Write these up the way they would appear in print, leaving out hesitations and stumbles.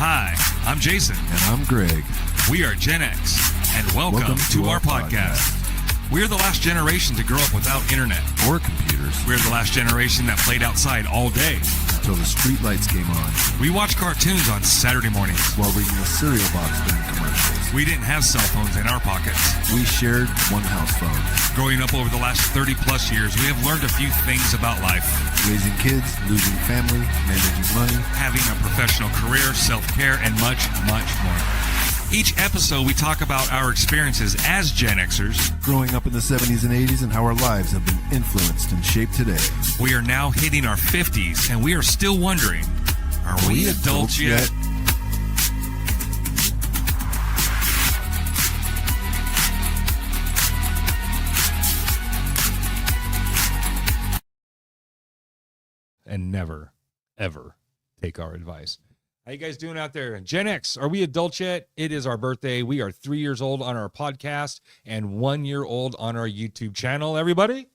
Hi, I'm Jason. And I'm Greg. We are Gen X, and welcome to our podcast. We're the last generation to grow up without internet. Or computers. We're the last generation that played outside all day. Until the street lights came on. We watched cartoons on Saturday mornings. While reading a cereal box during commercials. We didn't have cell phones in our pockets. We shared one house phone. Growing up over the last 30 plus years, we have learned a few things about life. Raising kids, losing family, managing money. Having a professional career, self-care, and much, much more. Each episode, we talk about our experiences as Gen Xers. Growing up in the 70s and 80s and how our lives have been influenced and shaped today. We are now hitting our 50s, and we are still wondering, are we adults yet? And never, ever take our advice. How you guys doing out there? Gen X, are we adults yet? It is our birthday. We are 3 years old on our podcast and 1 year old on our YouTube channel, everybody.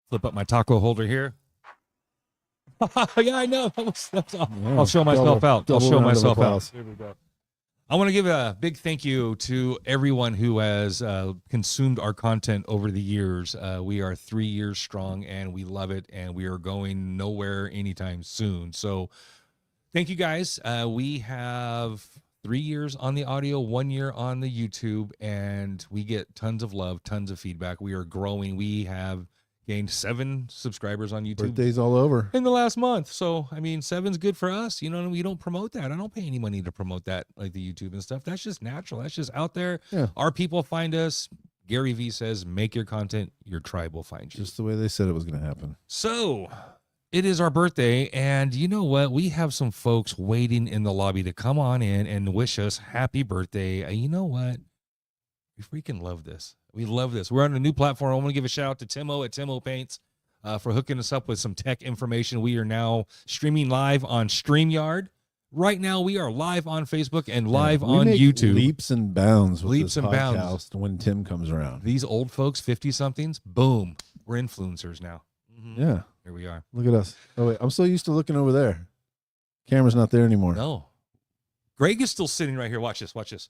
Flip up my taco holder here. Yeah, I know. I'll show myself out. I'll show myself out. Here we go. I want to give a big thank you to everyone who has consumed our content over the years. We are 3 years strong, and we love it, and we are going nowhere anytime soon. So thank you, guys. We have 3 years on the audio, 1 year on the YouTube, and we get tons of love, tons of feedback. We are growing. We have gained 7 subscribers on YouTube. Birthdays all over. In the last month. So, I mean, 7's good for us. You know, we don't promote that. I don't pay any money to promote that, like the YouTube and stuff. That's just natural. That's just out there. Yeah. Our people find us. Gary Vee says, make your content, your tribe will find you. Just the way they said it was going to happen. So, it is our birthday, and you know what? We have some folks waiting in the lobby to come on in and wish us happy birthday. You know what? We freaking love this. We love this. We're on a new platform. I want to give a shout out to Timo at Timo Paints for hooking us up with some tech information. We are now streaming live on StreamYard. Right now, we are live on Facebook and live on YouTube. Leaps and bounds with Leaps this and podcast bounds. when Tim comes around. These old folks, 50-somethings, boom, we're influencers now. Mm-hmm. Yeah. Here we are. Look at us. Oh, wait. I'm so used to looking over there. Camera's not there anymore. No. Greg is still sitting right here. Watch this. Watch this.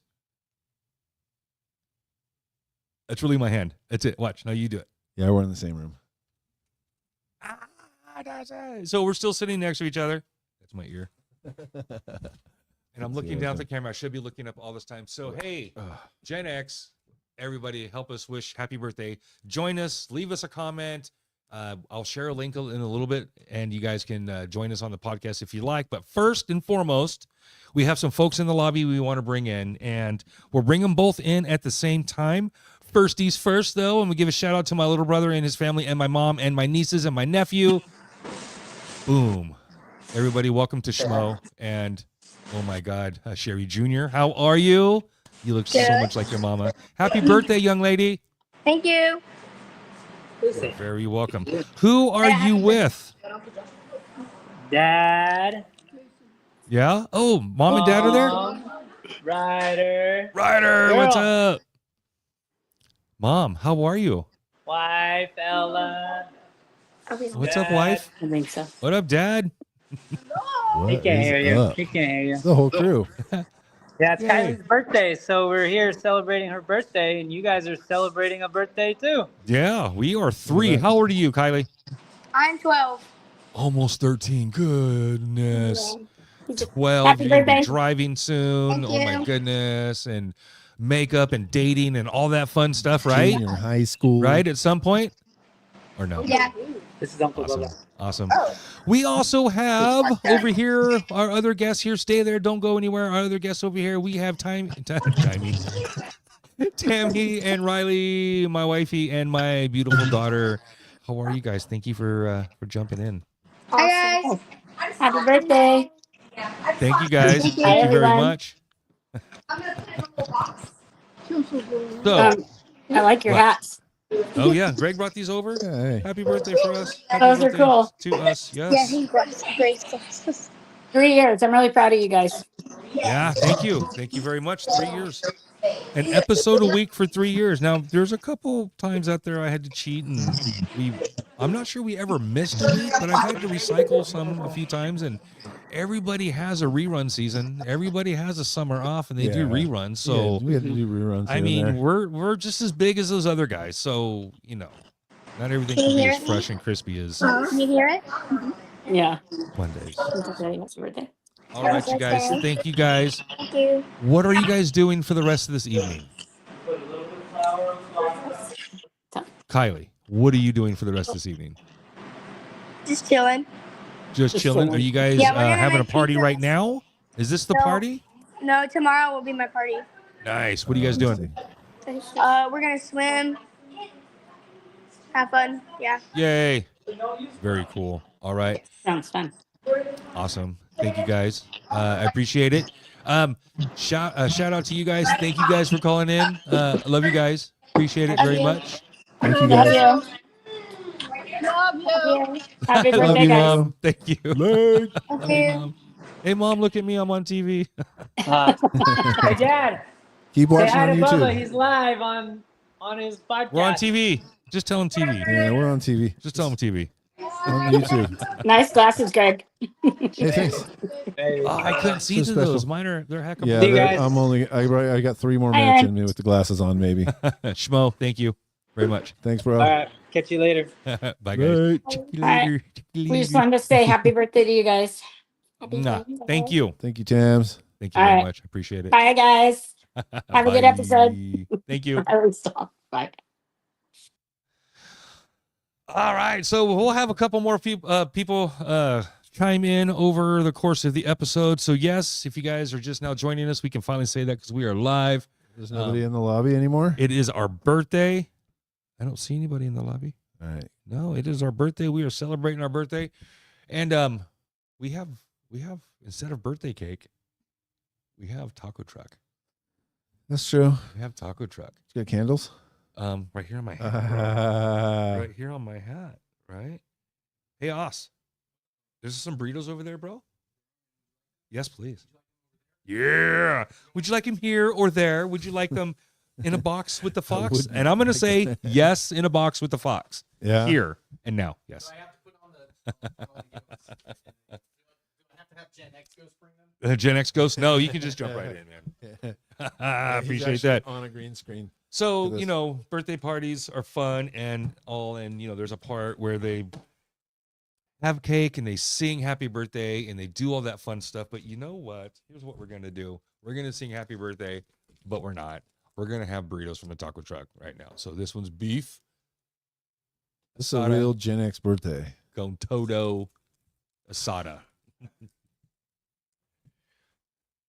That's really my hand. That's it. Watch. Now you do it. Yeah, we're in the same room. So we're still sitting next to each other. That's my ear. And I'm looking down at the camera. I should be looking up all this time. So, hey, Gen X, everybody, help us wish happy birthday. Join us. Leave us a comment. I'll share a link in a little bit, and you guys can join us on the podcast if you like. But first and foremost, we have some folks in the lobby we want to bring in, and we'll bring them both in at the same time. Firsties first, though, and we give a shout out to my little brother and his family and my mom and my nieces and my nephew. Boom. Everybody, welcome to Schmo. And, oh, my God, Sherry Jr., how are you? You look so much like your mama. Happy birthday, young lady. Thank you. You're very welcome. Who are you with? Dad. Yeah? Oh, mom and dad are there? Ryder. Ryder, what's up? Mom, how are you? Wife, Ella. What's up, wife? I think so. What up, dad? What He can't is hear you. up? He can't hear you. It's the whole crew. Yeah, it's Yay. Kylie's birthday, so we're here celebrating her birthday, and you guys are celebrating a birthday too. Yeah, we are 3. How old are you, Kylie? I'm 12. Almost 13. Goodness. 12. Happy You're going to be birthday. driving soon. Thank Oh, my you. goodness. And makeup and dating and all that fun stuff, right? Junior high school. Right, at some point? Or no? Yeah. This is Uncle Awesome. Bubba. Awesome. We also have over here our other guests here. Stay there. Don't go anywhere. Our other guests over here. We have Tammy and Riley, my wifey, and my beautiful daughter. How are you guys? Thank you for jumping in. Hi, guys. Happy birthday. Thank you guys. Thank you. Thank you very Everyone. much. I'm going to put it in a little box. So, I like your What? hats. oh yeah, Greg brought these over. Yeah, hey. Happy birthday for us. Happy Those are birthday cool. to us. Yeah, Yes. he brought some great stuff. 3 years. I'm really proud of you guys. Yeah, thank you. Thank you very much. 3 years. An episode a week for 3 years. Now, there's a couple times out there I had to cheat, and we I'm not sure we ever missed a week, but I've had to recycle some a few times, and everybody has a rerun season. Everybody has a summer off, and they do Yeah. reruns. So we had to do reruns. I here and mean, there. we're just as big as those other guys. So not everything Can can you be hear as it? fresh and crispy as Can you hear it? Yeah. Mondays. Happy birthday. All right, you guys. Okay. Thank you guys. Thank you. What are you guys doing for the rest of this evening? Kylie, what are you doing for the rest of this evening? Just chilling. Just Just chilling. Are chilling. you guys Yeah, we're gonna having a make party pizzas. right now? Is this the No. party? No, tomorrow will be my party. Nice. What are you guys doing? We're gonna swim. Have fun. Yeah. Yay. Very cool. All right. Sounds fun. Awesome. Thank you guys. I appreciate it. Shout out to you guys. Thank you guys for calling in. I love you guys. Appreciate it very much. Thank you Love guys. you. Love you. Happy Love birthday, you, guys. Mom. Thank you. Late. Love Thank you, you. Mom. Hey, Mom, look at me. I'm on TV. Hey, Dad. Keep Say watching hi to on Bubba. YouTube. He's live on his podcast. We're on TV. Just tell him TV. Yeah, we're on TV. Just tell him TV. On YouTube. Nice glasses, Greg. Hey, thanks. Hey, Oh, I couldn't see So through special. those. Mine are they're heck of Yeah, See you that- guys. I got 3 more Hi, minutes Ed. in me with the glasses on, maybe. Schmo, thank you very much. Thanks, bro. all right. Catch you later. Bye, guys. Late. Check you All right. later. Check you We just later. wanted to say happy birthday to you guys. Happy Nah, birthday. thank you. Thank you, Tams. Thank you All very right. much. I appreciate it. Bye, guys. Have a good episode. Bye. Thank you. I always stop. Bye. All right. So we'll have a couple more people chime in over the course of the episode. So, yes, if you guys are just now joining us, we can finally say that because we are live. There's nobody in the lobby anymore? It is our birthday. I don't see anybody in the lobby. All right. No, it is our birthday. We are celebrating our birthday. And we have instead of birthday cake, we have taco truck. That's true. We have taco truck. You got candles? Right here on my hat. bro. Uh, Right here on my hat, right? Hey, Os, there's some burritos over there, bro. Yes, please. Yeah. Would you like them here or there? Would you like them in a box with the fox? wouldn't And I'm going to like say that. yes, in a box with the fox. yeah. Here and now. Yes. Gen X Ghost? No, you can just jump right in, man. I He's appreciate actually that. on a green screen. So, Look at this. birthday parties are fun and all. And, there's a part where they have cake and they sing happy birthday and they do all that fun stuff. But you know what? Here's what we're going to do. We're going to sing happy birthday, but we're not. We're going to have burritos from the taco truck right now. So this one's beef, This is a Asada. real Gen X birthday. con todo asada.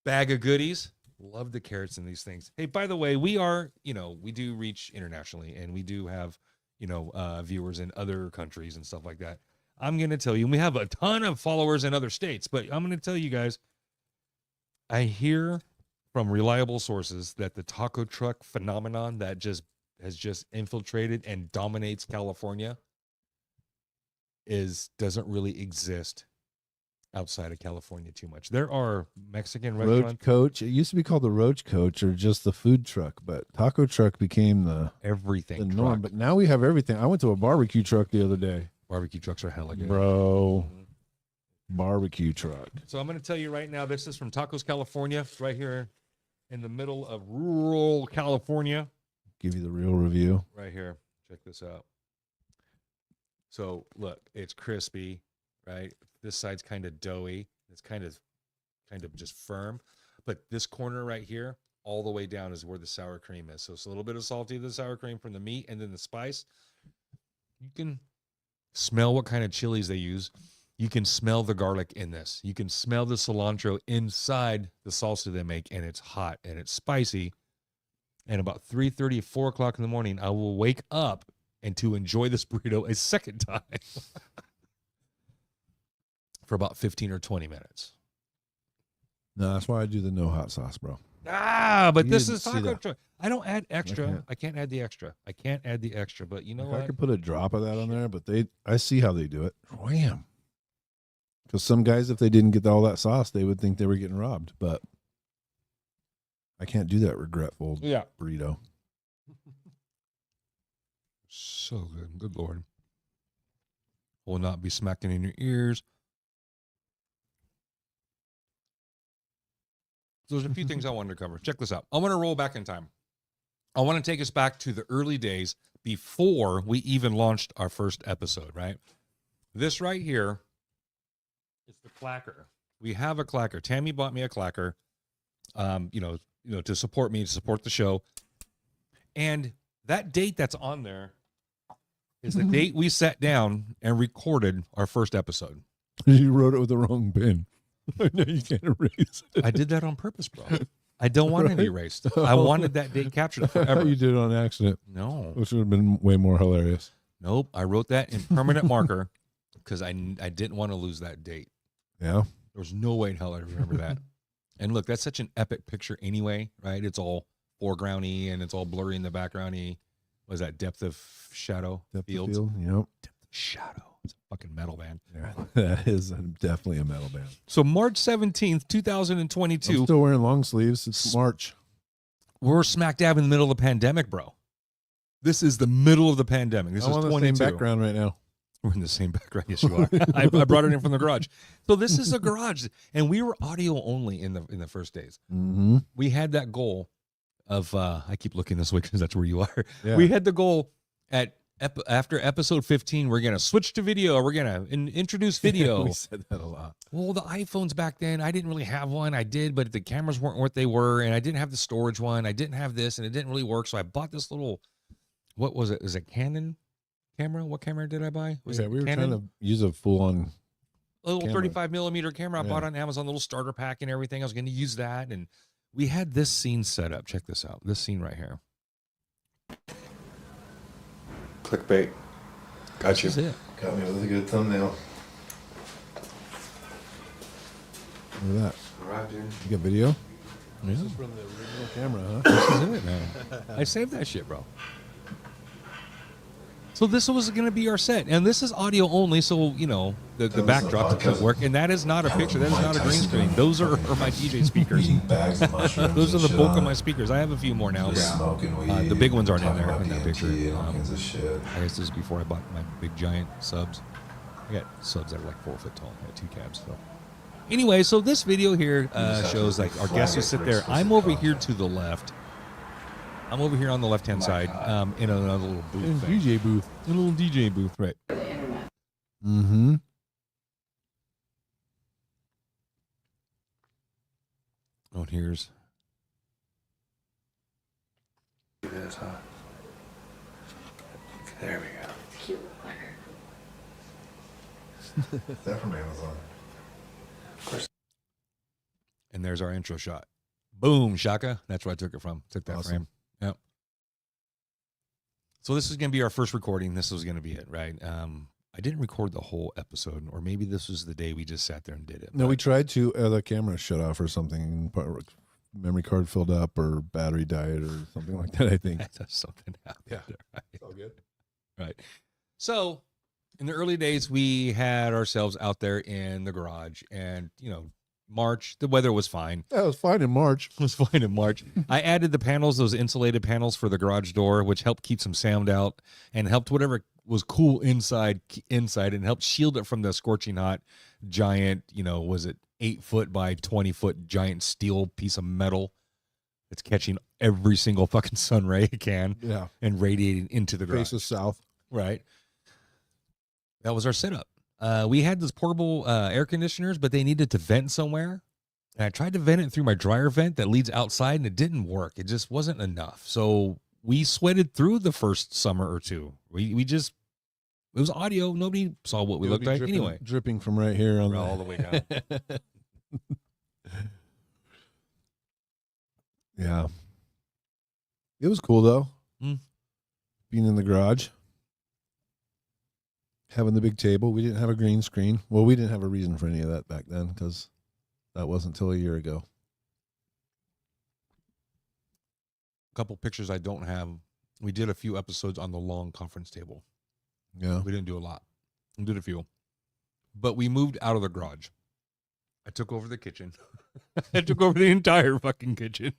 Bag of goodies. Love the carrots in these things. Hey, by the way, we are, we do reach internationally and we do have, viewers in other countries and stuff like that. I'm going to tell you, and we have a ton of followers in other states, but I'm going to tell you guys, I hear from reliable sources that the taco truck phenomenon that has just infiltrated and dominates California doesn't really exist outside of California too much. There are Mexican Roach restaurants, Coach. It used to be called the Roach Coach or just the food truck, but taco truck became the everything norm. truck. But now we have everything. I went to a barbecue truck the other day. Barbecue trucks are hella good. Bro, Mhm. barbecue truck. So I'm going to tell you right now, this is from Tacos, California, right here in the middle of rural California. Give you the real review. Right here. Check this out. So look, it's crispy, right? This side's kind of doughy. It's kind of just firm. But this corner right here, all the way down is where the sour cream is. So it's a little bit of salty of the sour cream from the meat and then the spice. You can smell what kind of chilies they use. You can smell the garlic in this. You can smell the cilantro inside the salsa they make, and it's hot and it's spicy. And about 3:30, 4 o'clock in the morning, I will wake up and to enjoy this burrito a second time for about 15 or 20 minutes. No, that's why I do the no hot sauce, bro. But You this didn't is see taco that. truck. I don't add extra. can't. I can't add the extra. I can't add the extra. But you know Like, what? I could put a drop of that on there, but I see how they do it. Wham. Because some guys, if they didn't get all that sauce, they would think they were getting robbed. But I can't do that regretful Yeah. burrito. So good. Good Lord. will not be smacking in your ears. So there's a few things I wanted to cover. Check this out. I want to roll back in time. I want to take us back to the early days before we even launched our first episode, right? This right here is the clacker. We have a clacker. Tammy bought me a clacker, to support me, to support the show. And that date that's on there is the date we sat down and recorded our first episode. You wrote it with the wrong pen. I know you can't erase it. I did that on purpose, bro. I don't want it erased. I wanted that date captured I forever. thought you did it on accident, No. which would have been way more hilarious. Nope. I wrote that in permanent marker because I didn't want to lose that date. Yeah. There was no way in hell I'd remember that. And look, that's such an epic picture anyway, right? It's all foregroundy and it's all blurry in the backgroundy. What is that? Depth of shadow Depth of fields? field. Yep. Depth of shadow. It's a fucking metal band. Yeah, that is definitely a metal band. So March 17th, I'm 2022, still wearing long sleeves. It's March. we're smack dab in the middle of the pandemic, bro. This is the middle of the pandemic. This I'm is on the 22. same background right now. We're in the same background. Yes, you are. I brought it in from the garage. So this is a garage, and we were audio only in the first days. Mm-hmm. We had that goal of I keep looking this way because that's where you are. Yeah. We had the goal at after episode 15, we're gonna switch to video. We're gonna introduce video. We said that a lot. Well, the iPhones back then, I didn't really have one. I did, but the cameras weren't what they were, and I didn't have the storage one. I didn't have this, and it didn't really work. So I bought this little, what was it? Is it Canon camera? What camera did I buy? Was Yeah, it we were Canon? trying to use a full-on. A little camera. 35 millimeter camera I Yeah. bought on Amazon, little starter pack and everything. I was going to use that. And we had this scene set up. Check this out. This scene right here. Clickbait. Got you. This is it. Got me with a good thumbnail. Look at that. All right, dude. You got video? Yeah. This is from the original camera, huh? This is it, man. I saved that shit, bro. So this was going to be our set. And this is audio only. So, the backdrop doesn't work. And that is not a picture. That is not a green screen. Those are my DJ speakers. Bags of mushrooms. Those are the and bulk shit of my speakers. I have a few more now. Just But smoking weed. the big ones aren't in talking there about in that DMT picture. and all kinds of shit. I guess this is before I bought my big giant subs. I got subs that are like 4 foot tall. I got 2 cabs. So anyway, so this video here shows like our guests who sit there. I'm over here to the left. I'm over here on the left-hand side in another little booth. In thing. DJ booth. A little DJ booth, right? Mm-hmm. Oh, and here's It is, huh? There we go. Is that from Amazon? and there's our intro shot. Boom, Shaka. That's where I took it from. Took that Awesome. frame. Yep. So this is going to be our first recording. This was going to be it, right? I didn't record the whole episode, or maybe this was the day we just sat there and did it. No, but- we tried to. The camera shut off or something. Memory card filled up or battery died or something like that, I think. That's something happened. Yeah. there, right? All good. Right. So in the early days, we had ourselves out there in the garage, and March, the weather was fine. That was fine in March. It was fine in March. I added the panels, those insulated panels for the garage door, which helped keep some sound out and helped whatever was cool inside and helped shield it from the scorching hot giant, was it 8 foot by 20 foot giant steel piece of metal that's catching every single fucking sun ray it can Yeah. and radiating into the garage. Faces south. Right. That was our setup. We had those portable air conditioners, but they needed to vent somewhere. And I tried to vent it through my dryer vent that leads outside, and it didn't work. It just wasn't enough. So we sweated through the first summer or two. We just, it was audio. Nobody saw what we It would looked be like dripping, anyway. dripping from right here on All the way down. Yeah. It was cool though. Mm. Being in the garage. Having the big table. We didn't have a green screen. Well, we didn't have a reason for any of that back then because that wasn't until a year ago. A couple pictures I don't have. We did a few episodes on the long conference table. Yeah. We didn't do a lot. We did a few. But we moved out of the garage. I took over the kitchen. I took over the entire fucking kitchen.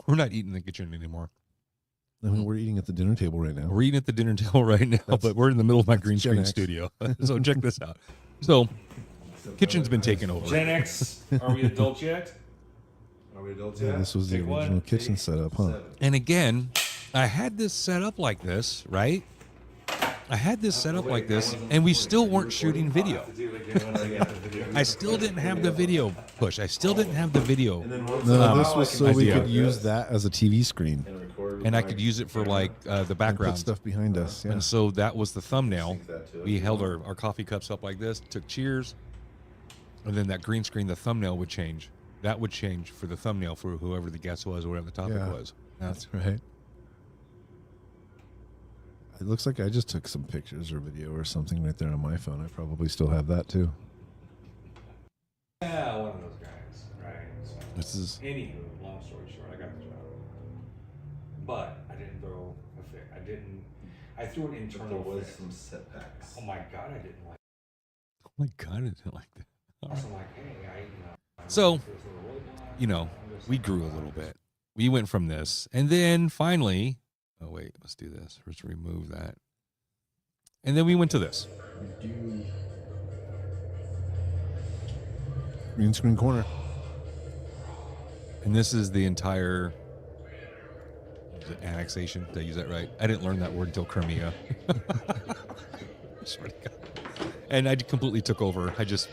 We're not eating in the kitchen anymore. I mean, we're eating at the dinner table right now. We're eating at the dinner table right now, That's- but we're in the middle of my green Gen screen X. studio. So check this out. So kitchen's been taken over. Gen X, are we adults yet? Are we adults Yeah, yet? this was the Take one, original kitchen setup, huh? And again, I had this set up like this, right? I had this set up like this, and we still weren't shooting video. I still didn't have the video push. I still didn't have the video, No, this was so we idea. could use that as a TV screen and I could use it for like the and put background. stuff behind us. Yeah. And so that was the thumbnail. We held our coffee cups up like this, took cheers, and then that green screen, the thumbnail would change. That would change for the thumbnail for whoever the guest was or whatever the topic Yeah. was. That's right. It looks like I just took some pictures or video or something right there on my phone. I probably still have that too. Yeah, one of those guys, right? So, This is anywho, long story short, I got the job, but I didn't throw a fit. I threw an internal fit. some setbacks. Oh my god, I didn't like. Oh my god, I didn't like that. So I'm like, hey, So, we grew a little bit. We went from this, and then finally, oh wait, let's do this. Let's remove that, and then we went to this. green screen corner. And this is the entire annexation. Did I use that right? I didn't learn that word until Crimea. Swear to God. And I completely took over. I just,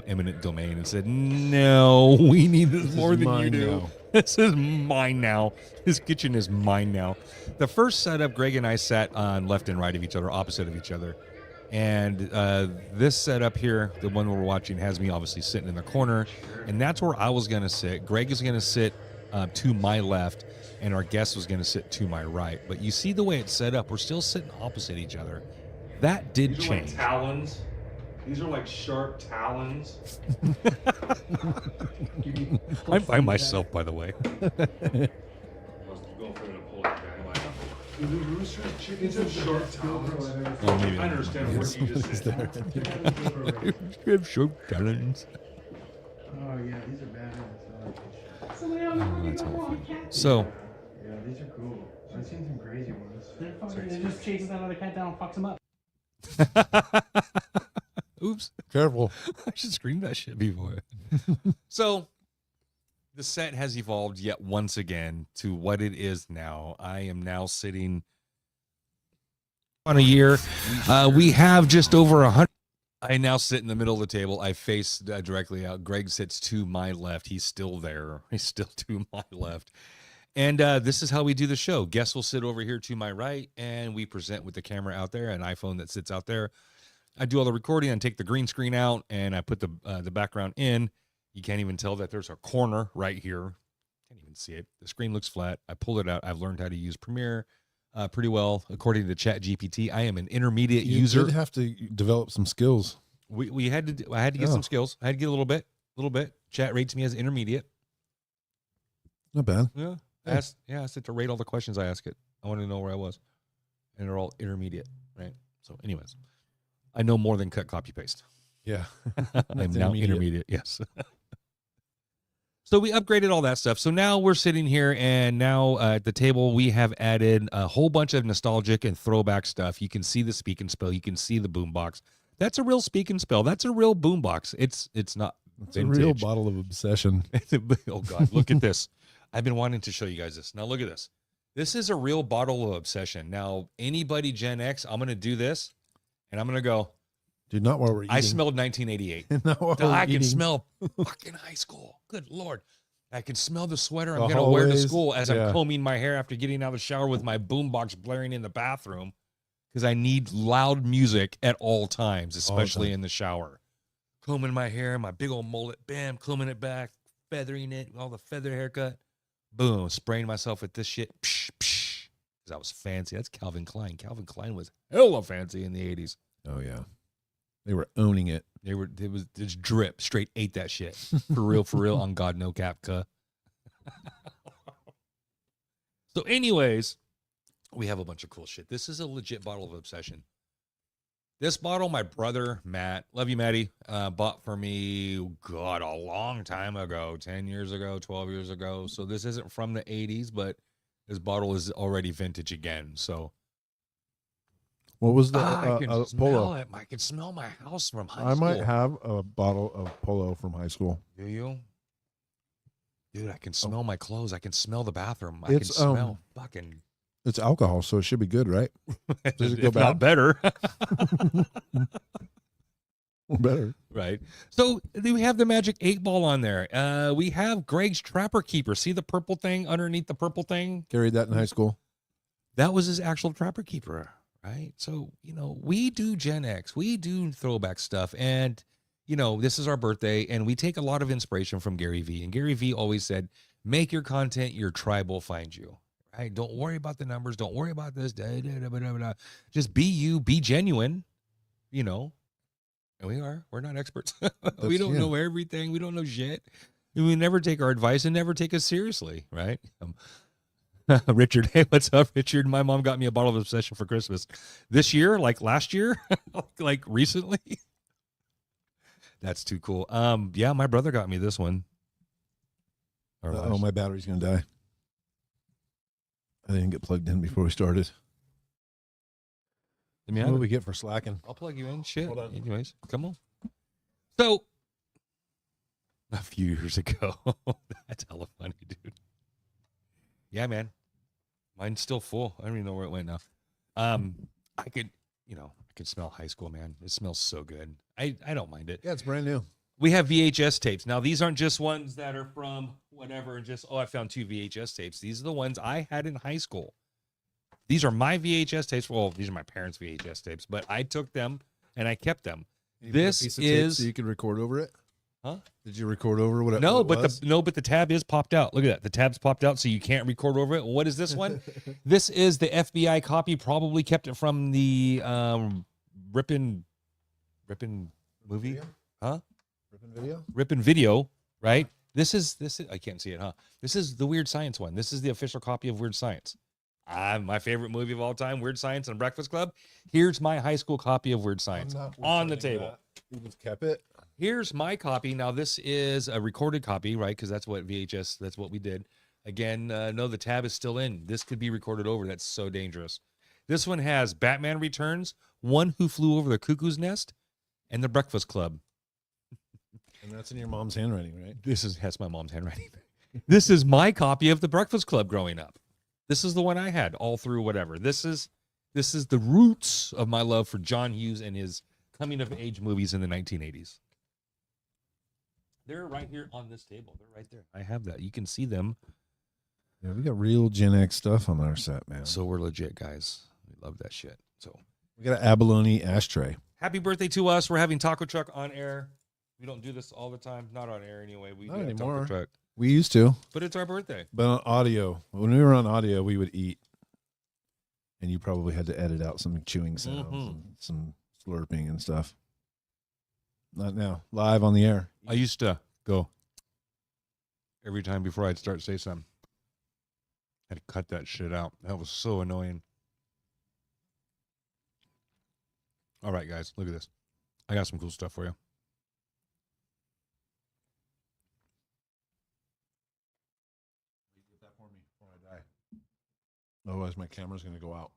eminent domain and said, no, we need this more is than you mine do. now. This is mine now. This kitchen is mine now. The first setup, Greg and I sat on left and right of each other, opposite of each other. And this setup here, the one we're watching, has me obviously sitting in the corner. And that's where I was going to sit. Greg is going to sit to my left, and our guest was going to sit to my right. But you see the way it's set up. We're still sitting opposite each other. That did change. Like talons. These are like sharp talons. I'm by myself, by the way. These are sharp talons. Oh, maybe I understand what you just said. You have short talons. Oh yeah, these are badass. That's awful. So, Yeah, these are cool. I've seen some crazy ones. They just chases that other cat down and fucks him up. oops. Careful. I should scream that shit before. So, the set has evolved yet once again to what it is now. I am now sitting on a year. We have just over 100. I now sit in the middle of the table. I face directly out. Greg sits to my left. He's still there. He's still to my left. And this is how we do the show. Guests will sit over here to my right, and we present with the camera out there, an iPhone that sits out there. I do all the recording and take the green screen out, and I put the background in. You can't even tell that there's a corner right here. Can't even see it. The screen looks flat. I pulled it out. I've learned how to use Premiere pretty well, according to ChatGPT. I am an intermediate You user. did have to develop some skills. We had to. I had to get some skills. I had to get a little bit. Chat rates me as intermediate. Not bad. Yeah. Yeah. I asked it to rate all the questions I asked it. I wanted to know where I was, and they're all intermediate, right? So, anyways, I know more than cut, copy, paste. Yeah. I'm now intermediate. Yes. So we upgraded all that stuff. So now we're sitting here, and now at the table we have added a whole bunch of nostalgic and throwback stuff. You can see the speak and spell. You can see the boombox. That's a real speak and spell. That's a real boombox. It's not. It's a real bottle of obsession. Oh God, look at this. I've been wanting to show you guys this. Now look at this. This is a real bottle of obsession. Now anybody Gen X, I'm going to do this, and I'm going to go. Dude, not while we're eating. I smelled 1988. Not while No, we're I can eating. smell fucking high school. Good Lord. I can smell the sweater I'm going to wear to hallways, school as yeah. I'm combing my hair after getting out of the shower with my boombox blaring in the bathroom because I need loud music at all times, especially in the shower. Combing my hair, my big old mullet, bam, combing it back, feathering it, all the feather haircut. Boom, spraying myself with this shit. Psh, psh. Because I was fancy. That's Calvin Klein. Calvin Klein was hella fancy in the 80s. Oh, yeah. They were owning it. It was just drip, straight ate that shit. For real, on God, no cap, cuh. So anyways, we have a bunch of cool shit. This is a legit bottle of obsession. This bottle, my brother, Matt, love you, Matty, bought for me, God, a long time ago, 10 years ago, 12 years ago. So this isn't from the 80s, but His bottle is already vintage again. So What was the I can smell Polo? it. I can smell my house from high I school. might have a bottle of Polo from high school. Do you? Dude, I can smell my clothes. I can smell the bathroom. I It's, can smell fucking. It's alcohol, so it should be good, right? Does it go if not bad? better. Better. Right. So we have the Magic 8 Ball on there. We have Greg's Trapper Keeper. See the purple thing underneath the purple thing? Carried that in high school. That was his actual Trapper Keeper, right? So, we do Gen X. We do throwback stuff. And, this is our birthday, and we take a lot of inspiration from Gary Vee. And Gary Vee always said, make your content, your tribe will find you. Right? Don't worry about the numbers. Don't worry about this. Just be you. Be genuine, And we are. We're not experts. We don't know everything. We don't know shit. We never take our advice and never take us seriously, right? Richard, hey, what's up, Richard? My mom got me a bottle of Obsession for Christmas this year, like last year, like recently. That's too cool. Yeah, my brother got me this one. Oh, my battery's gonna die. I didn't get plugged in before we started. What do we get for slacking? I'll plug you in. Shit. Hold on. Anyways, come on. So, a few years ago, that's hella funny, dude. Yeah, man. Mine's still full. I don't even know where it went now. I could smell high school, man. It smells so good. I don't mind it. Yeah, it's brand new. We have VHS tapes. Now, these aren't just ones that are from whatever, I found 2 VHS tapes. These are the ones I had in high school. These are my VHS tapes. Well, these are my parents' VHS tapes, but I took them and I kept them. This is so you can record over it. Huh? Did you record over what? No, what it was? but the tab is popped out. Look at that. The tab's popped out, so you can't record over it. What is this one? This is the FBI copy. Probably kept it from the Rippin' movie, Video? huh? Ripping video. Rippin' Video, right? This is I can't see it, huh? This is the Weird Science one. This is the official copy of Weird Science. My favorite movie of all time, Weird Science and Breakfast Club. Here's my high school copy of Weird Science on the table. You just kept it. Here's my copy. Now, this is a recorded copy, right? Because that's what VHS, that's what we did. Again, no, the tab is still in. This could be recorded over. That's so dangerous. This one has Batman Returns, One Who Flew Over the Cuckoo's Nest, and The Breakfast Club. And that's in your mom's handwriting, right? That's my mom's handwriting. This is my copy of The Breakfast Club growing up. This is the one I had all through whatever. This is the roots of my love for John Hughes and his coming of age movies in the 1980s. They're right here on this table. They're right there. I have that. You can see them. Yeah, we got real Gen X stuff on our set, man. So we're legit, guys. We love that shit. So we got an abalone ashtray. happy birthday to us. We're having Taco Truck on air. We don't do this all the time. Not on air anyway. We Not do have anymore. Taco Truck. We used to, But it's our birthday. but on audio. When we were on audio, we would eat, and you probably had to edit out some chewing sounds, and some slurping and stuff. Not now. Live on the air. I used to go every time before I'd start to say something. I had to cut that shit out. That was so annoying. All right, guys, look at this. I got some cool stuff for you. Get that for me before I die. Otherwise, my camera's going to go out.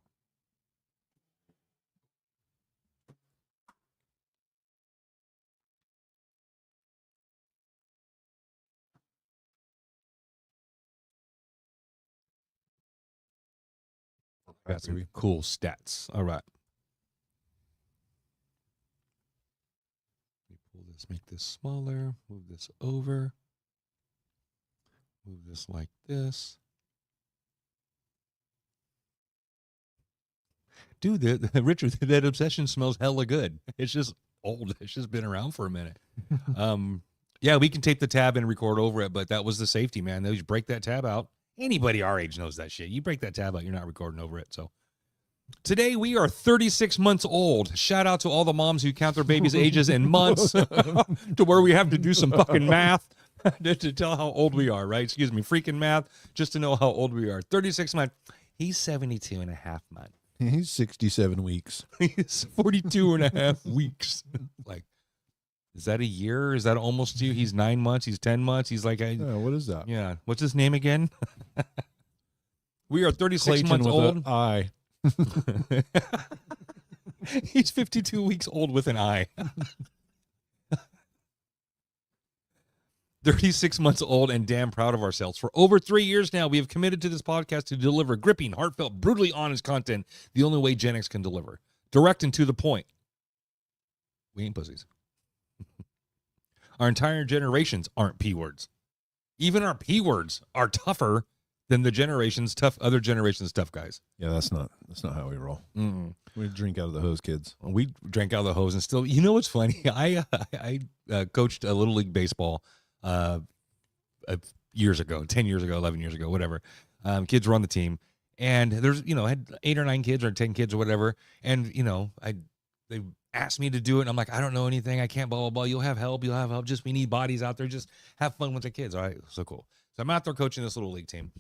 Got some cool stats. All right. Let me pull this, make this smaller, move this over, move this like this. Dude, Richard, that Obsession smells hella good. It's just old. It's just been around for a minute. Yeah, we can tape the tab and record over it, but that was the safety, man. They just break that tab out. Anybody our age knows that shit. You break that tab out, you're not recording over it. So today we are 36 months old. Shout out to all the moms who count their babies' ages in months to where we have to do some fucking math to tell how old we are, right? Excuse me, freaking math, just to know how old we are. 36 months. He's 72 and a half months. He's 67 weeks. He's 42 and a half weeks. Like, is that a year? Is that almost 2? He's 9 months. He's 10 months. He's like, Yeah, what is that? yeah. What's his name again? We are 36 Clayton months with old. an I. He's 52 weeks old with an I. 36 months old and damn proud of ourselves. For over 3 years now, we have committed to this podcast to deliver gripping, heartfelt, brutally honest content the only way Gen X can deliver. Direct and to the point. We ain't pussies. Our entire generations aren't P words. Even our P words are tougher than the other generations tough guys. Yeah, that's not how we roll. Mm-mm. We drink out of the hose, kids. We drank out of the hose and still, you know what's funny? I coached a little league baseball years ago, 10 years ago, 11 years ago, whatever. Kids were on the team, and there's, I had 8 or 9 kids or 10 kids or whatever. And, they asked me to do it. And I'm like, I don't know anything. I can't, blah, blah, blah. You'll have help. Just, we need bodies out there. Just have fun with the kids. All right. So cool. So I'm out there coaching this little league team.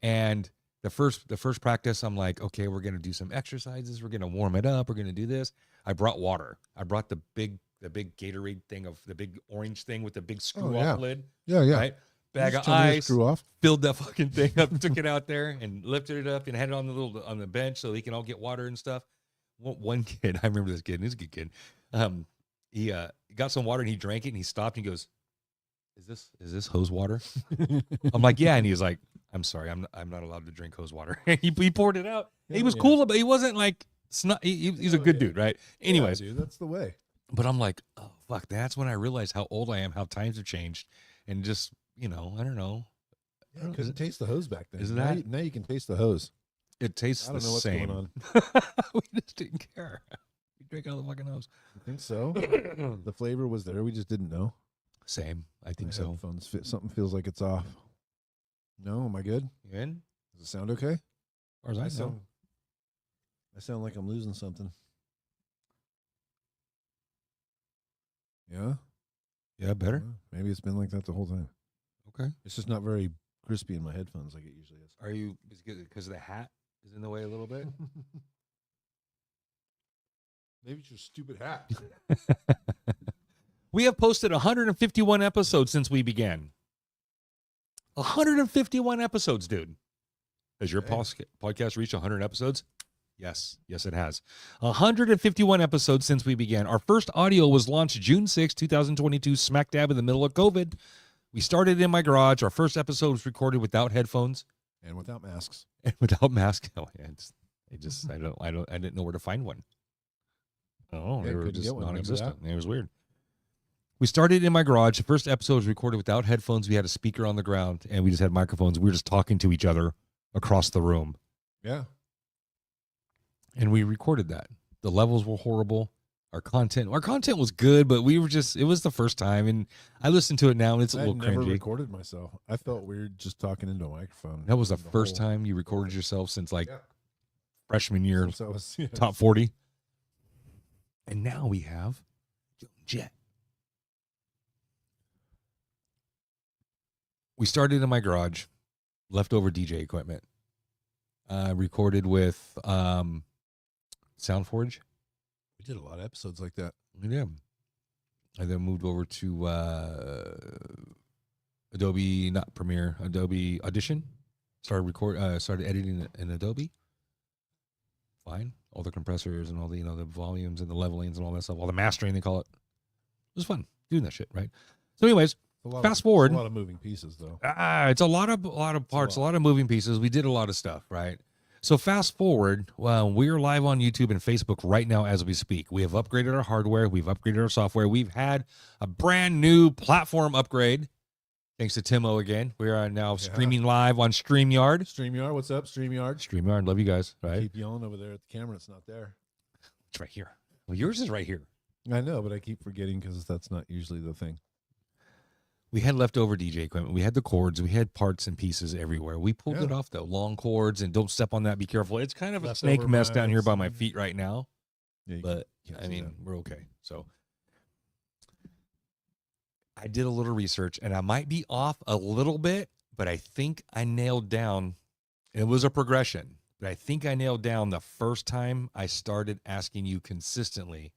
And the first practice, I'm like, okay, we're going to do some exercises. We're going to warm it up. We're going to do this. I brought water. I brought the big Gatorade thing, of the big orange thing with the big screw off lid. Yeah, yeah. Right? Bag of Just tell me to ice. Screw off. Filled that fucking thing up, took it out there and lifted it up and had it on the bench so he can all get water and stuff. One kid, I remember this kid, he's a good kid. He got some water and he drank it and he stopped and he goes, Is this hose water? I'm like, yeah. And he was like, I'm sorry, I'm not allowed to drink hose water. he poured it out. He was cool, but he wasn't like he's a good dude, right? Anyways, yeah, dude, that's the way. but I'm like, oh fuck, that's when I realized how old I am, how times have changed, and just, I don't know. Yeah, couldn't taste the hose back then. Is now that- you, now you can taste the hose. It tastes I the don't know what's same. going on. We just didn't care. We drank out of the fucking hose. I think so. The flavor was there. We just didn't know. Same. I think My so. headphones fit. Something feels like it's off. No, am I good? You in? Does it sound okay? Or as I know. I sound like I'm losing something. Yeah? Yeah, better. Yeah, maybe it's been like that the whole time. Okay. It's just not very crispy in my headphones like it usually is. Are you, is it because the hat is in the way a little bit? Maybe it's your stupid hat. We have posted 151 episodes since we began. 151 episodes, dude. Has your podcast reached 100 episodes? Yes. Yes, it has. 151 episodes since we began. Our first audio was launched June 6, 2022, smack dab in the middle of COVID. We started in my garage. Our first episode was recorded without headphones And without masks. and without mask. Oh, yeah, I didn't know where to find one. Oh, Yeah, they were couldn't just get one, remember non-existent. It was weird. We started in my garage. The first episode was recorded without headphones. We had a speaker on the ground, and we just had microphones. We were just talking to each other across the room, Yeah. and we recorded that. The levels were horrible. Our content was good, but it was the first time, and I listened to it now, and it's a I little never cringy. recorded myself. I felt weird just talking into a microphone. That was the The first whole- time you recorded yourself since like Yeah. freshman year, Since I was, yeah. top 40. And now we have Jet. We started in my garage, leftover DJ equipment. Recorded with SoundForge. We did a lot of episodes like that. Yeah. I then moved over to Adobe, not Premiere, Adobe Audition. Started editing in Adobe. Fine. All the compressors and all the, the volumes and the levelings and all that stuff. All the mastering, they call it. It was fun doing that shit, right? So anyways, A lot Fast of, forward. A lot of moving pieces, though. it's a lot of parts, a lot of moving pieces. We did a lot of stuff, right? So fast forward, we are live on YouTube and Facebook right now as we speak. We have upgraded our hardware. We've upgraded our software. We've had a brand new platform upgrade. Thanks to Timo again. We are now streaming live on StreamYard. StreamYard, what's up, StreamYard? StreamYard, love you guys. I Right? keep yelling over there at the camera. It's not there. It's right here. Well, yours is right here. I know, but I keep forgetting because that's not usually the thing. We had leftover DJ equipment. We had the cords. We had parts and pieces everywhere. We pulled it off, though. Long cords, and don't step on that. Be careful. It's kind of a Leftover snake mess down here mics by my and- feet right now. Yeah, you But, can't I see mean, that. we're okay. So I did a little research, and I might be off a little bit, but I think I nailed down, and it was a progression, but I think I nailed down the first time I started asking you consistently,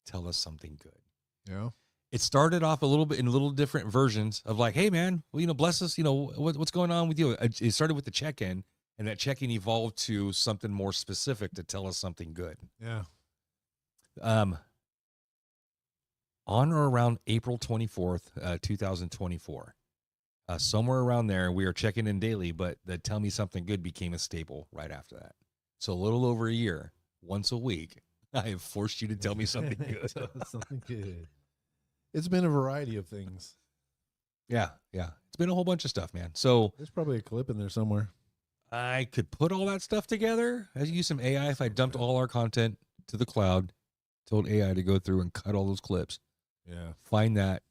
tell us something good. Yeah. It started off a little bit in little different versions of like, hey man, well, bless us, what's going on with you? It started with the check-in, and that checking evolved to something more specific to tell us something good. Yeah. On or around April 24th, 2024, somewhere around there, we are checking in daily, but the Tell Me Something Good became a staple right after that. So a little over a year, once a week, I have forced you to tell me something good. Something good. It's been a variety of things. Yeah. It's been a whole bunch of stuff, man. So There's probably a clip in there somewhere. I could put all that stuff together. I use some AI if I dumped all our content to the cloud, told AI to go through and cut all those clips, Yeah. find that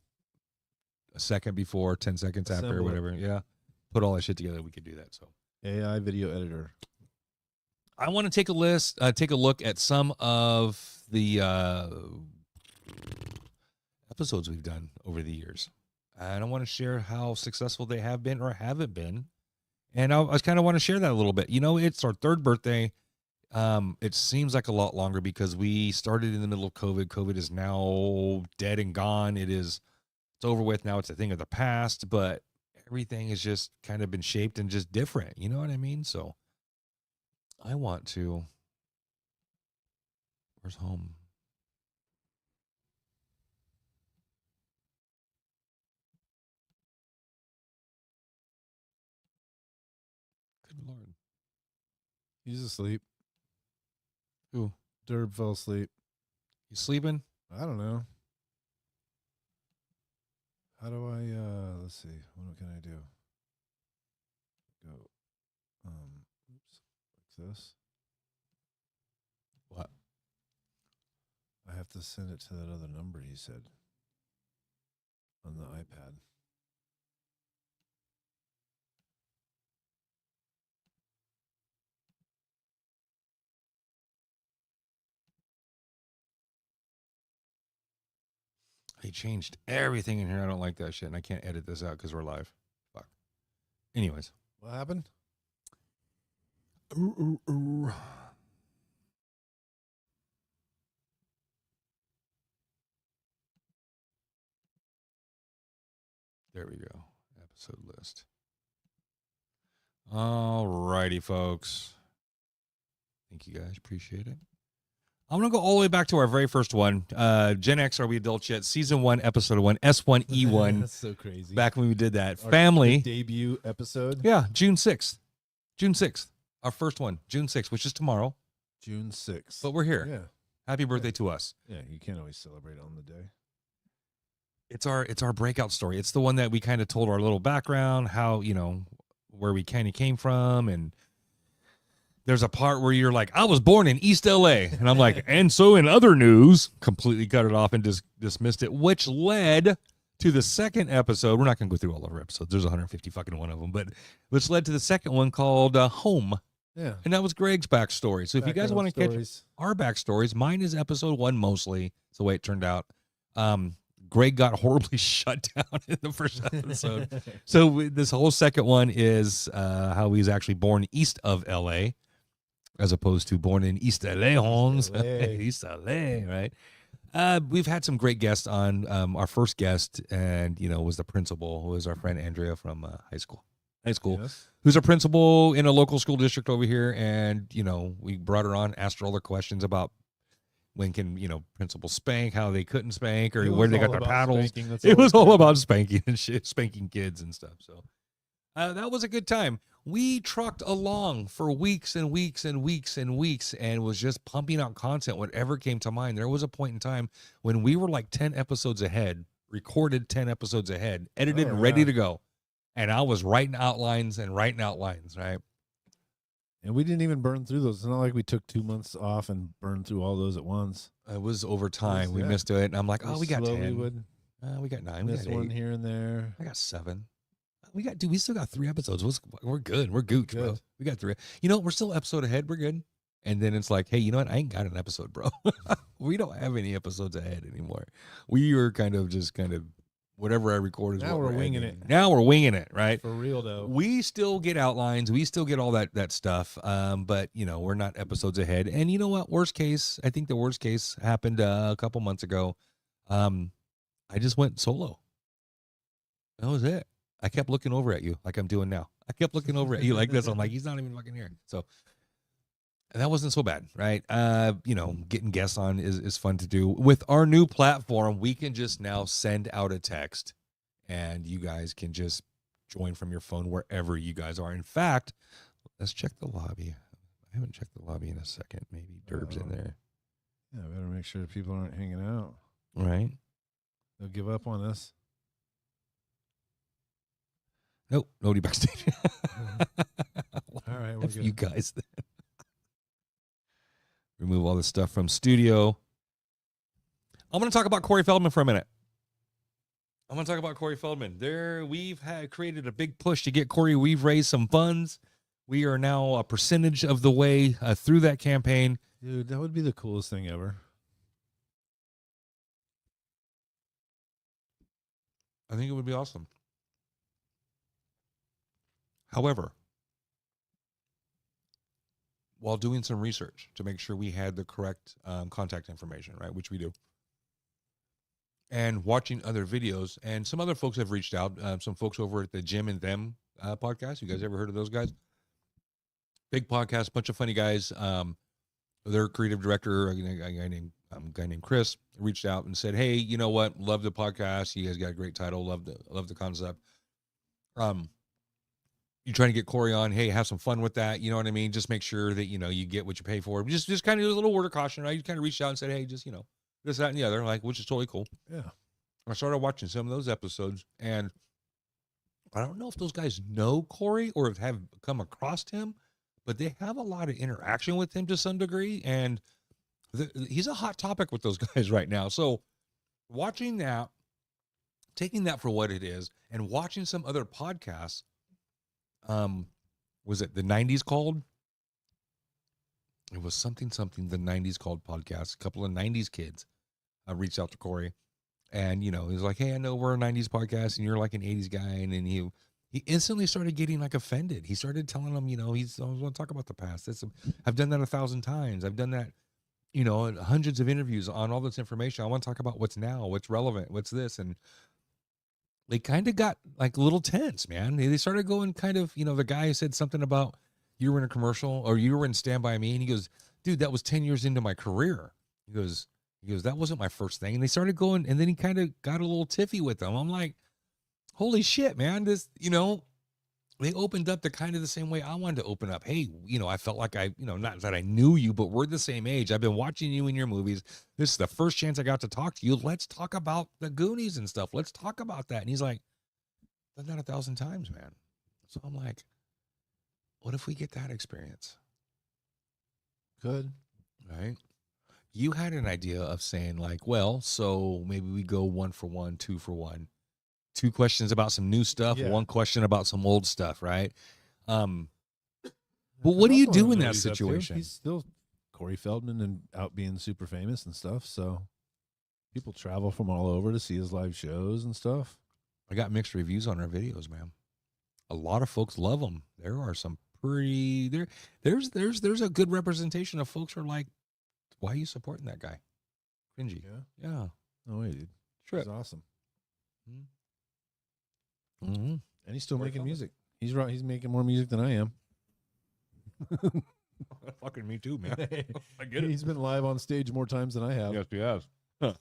a second before, 10 seconds after, or Assemble it. whatever. Yeah. Put all that shit together. We could do that. So AI video editor. I want to take a look at some of the episodes we've done over the years. And I want to share how successful they have been or haven't been. And I kind of want to share that a little bit. You know, it's our third birthday. It seems like a lot longer because we started in the middle of COVID. COVID is now dead and gone. It's over with now. It's a thing of the past, but everything has just kind of been shaped and just different. You know what I mean? So I want to. Where's home? Good Lord. He's asleep. Who? Derb fell asleep. You sleeping? I don't know. How do I let's see. What can I do? Go. Oops. Like this. What? I have to send it to that other number he said on the iPad. They changed everything in here. I don't like that shit, and I can't edit this out because we're live. Fuck. Anyways. What happened? There we go. Episode list. All righty, folks. Thank you guys. Appreciate it. I'm going to go all the way back to our very first one. Gen X, Are We Adults Yet? Season 1, Episode 1, S1E1. That's so crazy. Back when we did that. Our Family. debut episode. Yeah, June 6th. June 6th. Our first one, June 6th, which is tomorrow. June 6th. But we're here. Yeah. Happy birthday to us. Yeah, you can't always celebrate on the day. It's our breakout story. It's the one that we kind of told our little background, how, you know, where we kind of came from. And there's a part where you're like, I was born in East LA. And I'm like, and so in other news, completely cut it off and just dismissed it, which led to the second episode. We're not going to go through all of our episodes. There's 150 fucking one of them, but which led to the second one called Home. Yeah. And that was Greg's backstory. So if you guys want to catch Stories. our backstories, mine is episode 1 mostly. It's the way it turned out. Greg got horribly shut down in the first episode. So this whole second one is how he's actually born east of LA, as opposed to born in East LA, Holmes. East LA, right? We've had some great guests on. Our first guest, and was the principal, who is our friend Andrea from high school, Yes. who's a principal in a local school district over here. And we brought her on, asked her all the questions about when can principals spank, how they couldn't spank, or It where was they got all their about paddles. spanking. That's It was all all about spanking and shit, spanking kids and stuff. So that was a good time. We trucked along for weeks and weeks and weeks and weeks and was just pumping out content, whatever came to mind. There was a point in time when we were like 10 episodes ahead, recorded 10 episodes ahead, edited and ready to go. And I was writing outlines, right? And we didn't even burn through those. It's not like we took 2 months off and burned through all those at once. It was over time. We Yeah. missed it. And I'm like, we got 10. Would We got 9. We miss got 8. one here and there. I got 7. We still got 3 episodes. We're good. We're gooch, bro. Good. We got 3. We're still episode ahead. We're good. And then it's like, hey, you know what? I ain't got an episode, bro. We don't have any episodes ahead anymore. We are kind of whatever I record is Now what we're winging editing. it. Now we're winging it, right? For real, though. We still get outlines. We still get all that stuff. But we're not episodes ahead. And you know what? Worst case, I think the worst case happened a couple months ago. I just went solo. That was it. I kept looking over at you like I'm doing now. I kept looking over at you like this. I'm like, he's not even fucking here. So that wasn't so bad, right? Getting guests on is fun to do. With our new platform, we can just now send out a text and you guys can just join from your phone wherever you guys are. In fact, let's check the lobby. I haven't checked the lobby in a second. Maybe Derb's in there. Yeah, better make sure people aren't hanging out. Right? They'll give up on us. Nope, nobody backstage. All right, we're F good. you guys then. Remove all this stuff from studio. I'm going to talk about Corey Feldman for a minute. I'm going to talk about Corey Feldman. We've created a big push to get Corey. We've raised some funds. We are now a percentage of the way through that campaign. Dude, that would be the coolest thing ever. I think it would be awesome. However, while doing some research to make sure we had the correct contact information, right, which we do, and watching other videos, and some other folks have reached out, some folks over at the Jim and Them podcast. You guys ever heard of those guys? Big podcast, bunch of funny guys. Their creative director, a guy named Chris, reached out and said, "Hey, you know what? Love the podcast. You guys got a great title. Love the concept. You trying to get Corey on? Hey, have some fun with that. You know what I mean? Just make sure that you get what you pay for. Just kind of a little word of caution. Right? You kind of reached out and said, hey, just this, that, and the other, like, which is totally cool. Yeah. I started watching some of those episodes, and I don't know if those guys know Corey or have come across him, but they have a lot of interaction with him to some degree, and he's a hot topic with those guys right now. So watching that, taking that for what it is, and watching some other podcasts, was it the 90s called? It was something the 90s called podcast. A couple of 90s kids reached out to Corey, and he was like, hey, I know we're a 90s podcast and you're like an 80s guy. And then he instantly started getting like offended. He started telling them, I want to talk about the past. I've done that 1,000 times. I've done that, hundreds of interviews on all this information. I want to talk about what's now, what's relevant, what's this. And they kind of got like a little tense, man. They started going kind of, the guy said something about you were in a commercial or you were in Stand By Me. And he goes, dude, that was 10 years into my career. He goes, that wasn't my first thing. And they started going, and then he kind of got a little tiffy with them. I'm like, holy shit, man. This, they opened up the kind of the same way I wanted to open up. Hey, I felt like not that I knew you, but we're the same age. I've been watching you in your movies. This is the first chance I got to talk to you. Let's talk about the Goonies and stuff. Let's talk about that. And he's like, done that 1,000 times, man. So I'm like, what if we get that experience? Good. Right. You had an idea of saying like, well, so maybe we go 1 for 1, 2 for 1. 2 questions about some new stuff, Yeah. 1 question about some old stuff, right? But what do you do in that situation? He's still Corey Feldman and out being super famous and stuff. So people travel from all over to see his live shows and stuff. I got mixed reviews on our videos, man. A lot of folks love them. There are some pretty there's a good representation of folks who are like, why are you supporting that guy? Cringy. Yeah. No way, dude. Sure. He's awesome. Mm-hmm. And he's still making music. He's right. He's making more music than I am. Fucking me too, man. I get it. He's been live on stage more times than I have. Yes, he has. So,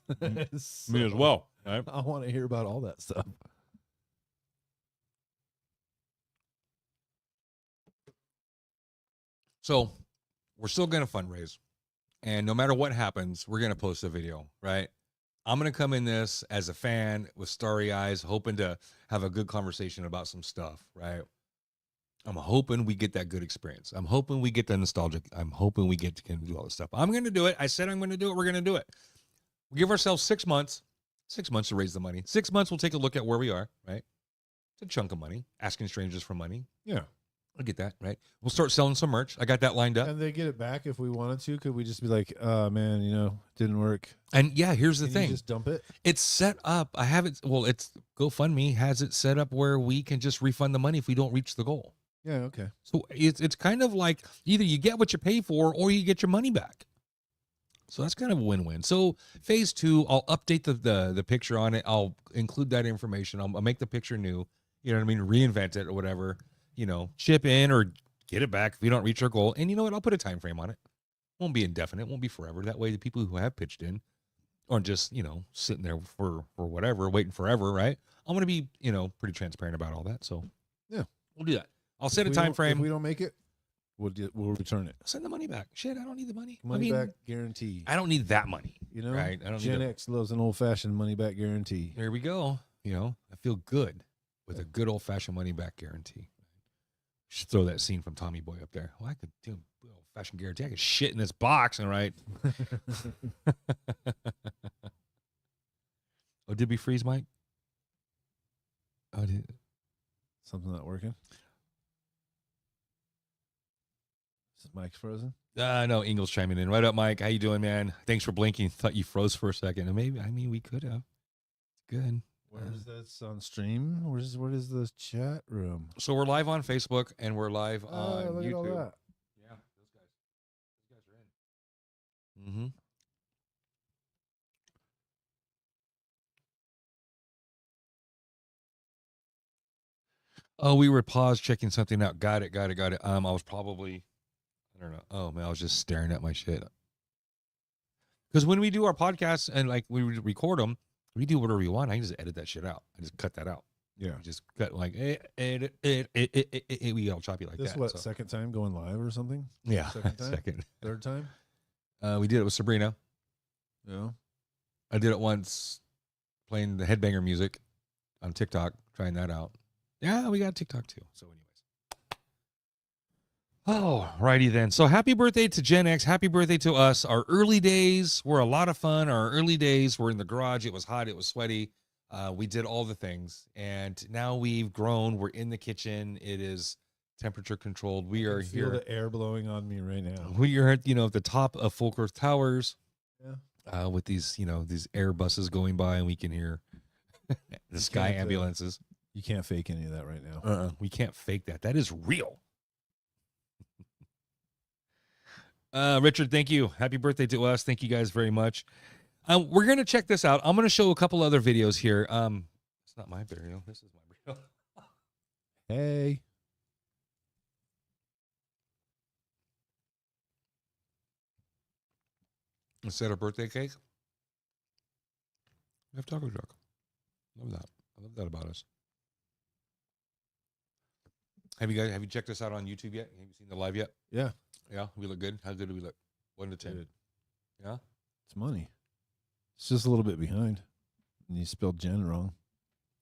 Me as well. Right? I want to hear about all that stuff. So we're still going to fundraise. And no matter what happens, we're going to post a video, right? I'm going to come in this as a fan with starry eyes, hoping to have a good conversation about some stuff, right? I'm hoping we get that good experience. I'm hoping we get the nostalgic. I'm hoping we get to do all this stuff. I'm going to do it. I said I'm going to do it. We're going to do it. We give ourselves 6 months. 6 months to raise the money. 6 months, we'll take a look at where we are, right? It's a chunk of money. Asking strangers for money. Yeah. I get that, right? We'll start selling some merch. I got that lined up. And they get it back if we wanted to. Could we just be like, man, it didn't work. And yeah, here's the Can you thing. just dump it. It's set up. I have it. Well, it's GoFundMe has it set up where we can just refund the money if we don't reach the goal. Yeah. Okay. So it's kind of like either you get what you pay for or you get your money back. So that's kind of a win-win. So phase 2, I'll update the picture on it. I'll include that information. I'll make the picture new. you know what I mean, reinvent it or whatever, you know, chip in or get it back if we don't reach our goal. And you know what? I'll put a time frame on it. Won't be indefinite, won't be forever. That way the people who have pitched in aren't just, you know, sitting there for whatever, waiting forever, right? I'm going to be, you know, pretty transparent about all that. So Yeah. we'll do that. I'll set a If we time don't- frame. If we don't make it, we'll return it. Send the money back. Shit, I don't need the money. Money I mean, back guarantee. I don't need that money. You know, Right. I don't Gen need to, X loves an old fashioned money back guarantee. there we go. You know, I feel good with a good old fashioned money back guarantee. Should throw that scene from Tommy Boy up there. Well, I could do old fashioned guarantee. I could shit in this box, all right. Oh, did we freeze, Mike? Oh, did Something not working. Is Mike's frozen? no, Ingles chiming in. Right up, Mike. How you doing, man? Thanks for blinking. Thought you froze for a second. And maybe, I mean, we could have. Good. Where's this on stream? What is the chat room? So we're live on Facebook and we're live Oh, on look at all YouTube. that. Yeah, those guys are in. Mm-hmm. Oh, we were paused checking something out. Got it. I was probably, I don't know. Oh man, I was just staring at my shit. Because when we do our podcasts and like we record them, we do whatever we want. I can just edit that shit out. I just cut that out. Yeah. I just cut like we all choppy like This that. what, so. second time going live or something? Yeah, second time? second. Third time? We did it with Sabrina. Yeah. I did it once, playing the Headbanger music on TikTok, trying that out. Yeah, we got TikTok too. So, anyways. Oh, righty then. So, happy birthday to Gen X. Happy birthday to us. Our early days were a lot of fun. Our early days were in the garage. It was hot. It was sweaty. We did all the things. And now we've grown. We're in the kitchen. It is temperature controlled. We are Feel here. the air blowing on me right now. We are at, at the top of Folkworth Towers. Yeah. With these, these air buses going by, and we can hear the sky can't, ambulances. You can't fake any of that right now. We can't fake that. That is real. Richard, thank you. Happy birthday to us. Thank you guys very much. We're going to check this out. I'm going to show a couple other videos here. It's not my burial. This is my burial. Hey. Instead of birthday cake, we have taco truck. Love that. I love that about us. Have you checked us out on YouTube yet? Have you seen the live yet? Yeah. Yeah, we look good. How good do we look? 1 to 10. Good. Yeah. It's money. It's just a little bit behind. And you spelled Gen wrong.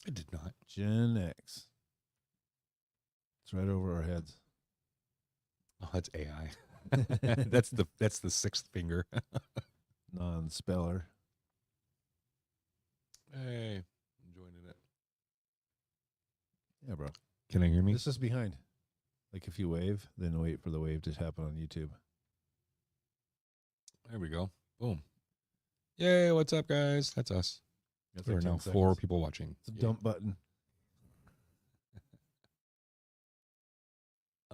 I did not. Gen X. It's right over our heads. Oh, that's AI. that's the sixth finger. Non-speller. Hey, I'm joining it. Yeah, bro. Can I hear me? This is behind. Like if you wave, then wait for the wave to happen on YouTube. There we go. Boom. Yay, what's up, guys? That's us. That's There are like now 10 4 seconds. people watching. It's a Yay. dump button.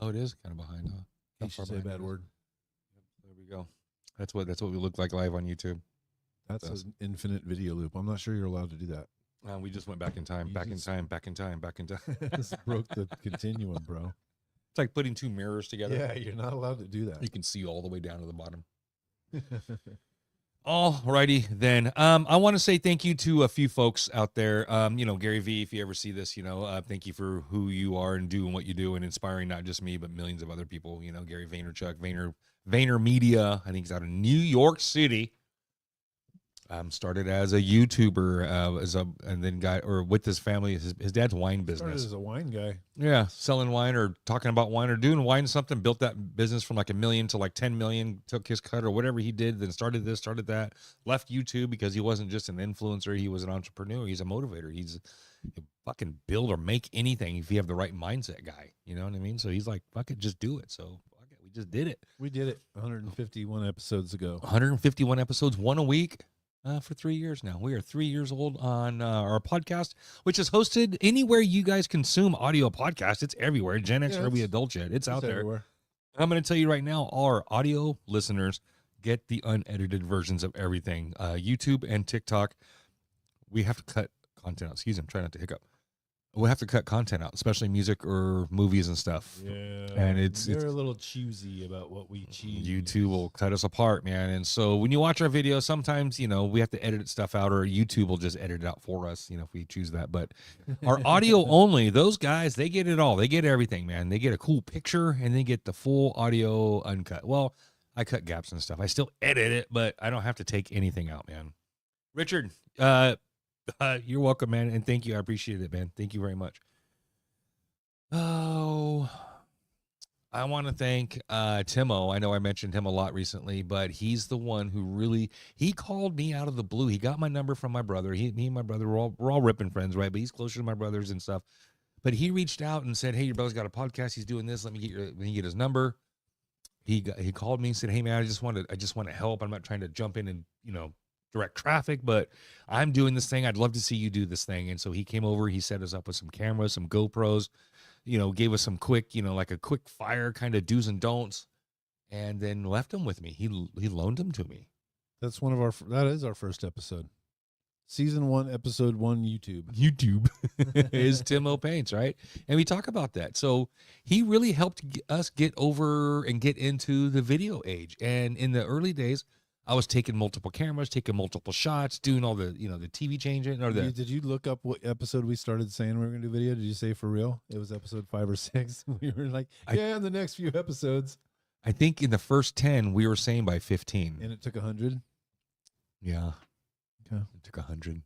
Oh, it is kind of behind, huh? How You far should say a behind bad it is? word. There we go. That's what we look like live on YouTube. That's That's- an infinite video loop. I'm not sure you're allowed to do that. We just went back in time, You back in just- time, back in time, back in time. This broke the continuum, bro. It's like putting 2 mirrors together. Yeah, you're not allowed to do that. You can see all the way down to the bottom. All righty then. I want to say thank you to a few folks out there. Gary V, if you ever see this, thank you for who you are and doing what you do and inspiring not just me, but millions of other people. Gary Vaynerchuk, Vayner Media. I think he's out of New York City. Started as a YouTuber, and then with his family. His dad's wine Started business. as a wine guy. Yeah, selling wine or talking about wine or doing wine something, built that business from like $1 million to like 10 million, took his cut or whatever he did, then started this, started that, left YouTube because he wasn't just an influencer, he was an entrepreneur, he's a motivator, he's a fucking build or make anything if you have the right mindset guy, you know what I mean? So he's like, fuck it, just do it. So fuck it, we just did it. We did it 151 episodes ago. 151 episodes, 1 a week. For 3 years now. We are 3 years old on our podcast, which is hosted anywhere you guys consume audio podcasts. It's everywhere. Gen X, Yeah, Herbie it's- Adult Chat. It's out there. Everywhere. I'm going to tell you right now, our audio listeners get the unedited versions of everything. YouTube and TikTok, we have to cut content out. Excuse me, I'm trying not to hiccup. we'll have to cut content out, especially music or movies and stuff. Yeah, And it's they're a little choosy about what we choose. YouTube will cut us apart, man. And so when you watch our videos, sometimes, we have to edit stuff out, or YouTube will just edit it out for us, if we choose that. But our audio only, those guys, they get it all. They get everything, man. They get a cool picture and they get the full audio uncut. Well, I cut gaps and stuff. I still edit it, but I don't have to take anything out, man. Richard, you're welcome, man. And thank you. I appreciate it, man. Thank you very much. Oh, I want to thank Timo. I know I mentioned him a lot recently, but he's the one who he called me out of the blue. He got my number from my brother. Me and my brother, we're all ripping friends, right? But he's closer to my brothers and stuff. But he reached out and said, "Hey, your brother's got a podcast. He's doing this. Let me get his number." He called me and said, "Hey, man, I just want to help. I'm not trying to jump in and, direct traffic, but I'm doing this thing. I'd love to see you do this thing." And so he came over, he set us up with some cameras, some GoPros, gave us some quick, like a quick fire kind of do's and don'ts, and then left them with me. He loaned them to me. That's that is our first episode. Season 1, episode 1, YouTube is Timo Paints, right? And we talk about that. So he really helped us get over and get into the video age. And in the early days, I was taking multiple cameras, taking multiple shots, doing all the, the TV changing or the. Did you look up what episode we started saying we were going to do video? Did you say for real? It was episode 5 or 6. We were like, in the next few episodes. I think in the first 10, we were saying by 15. And it took 100? Yeah. Okay. It took 100.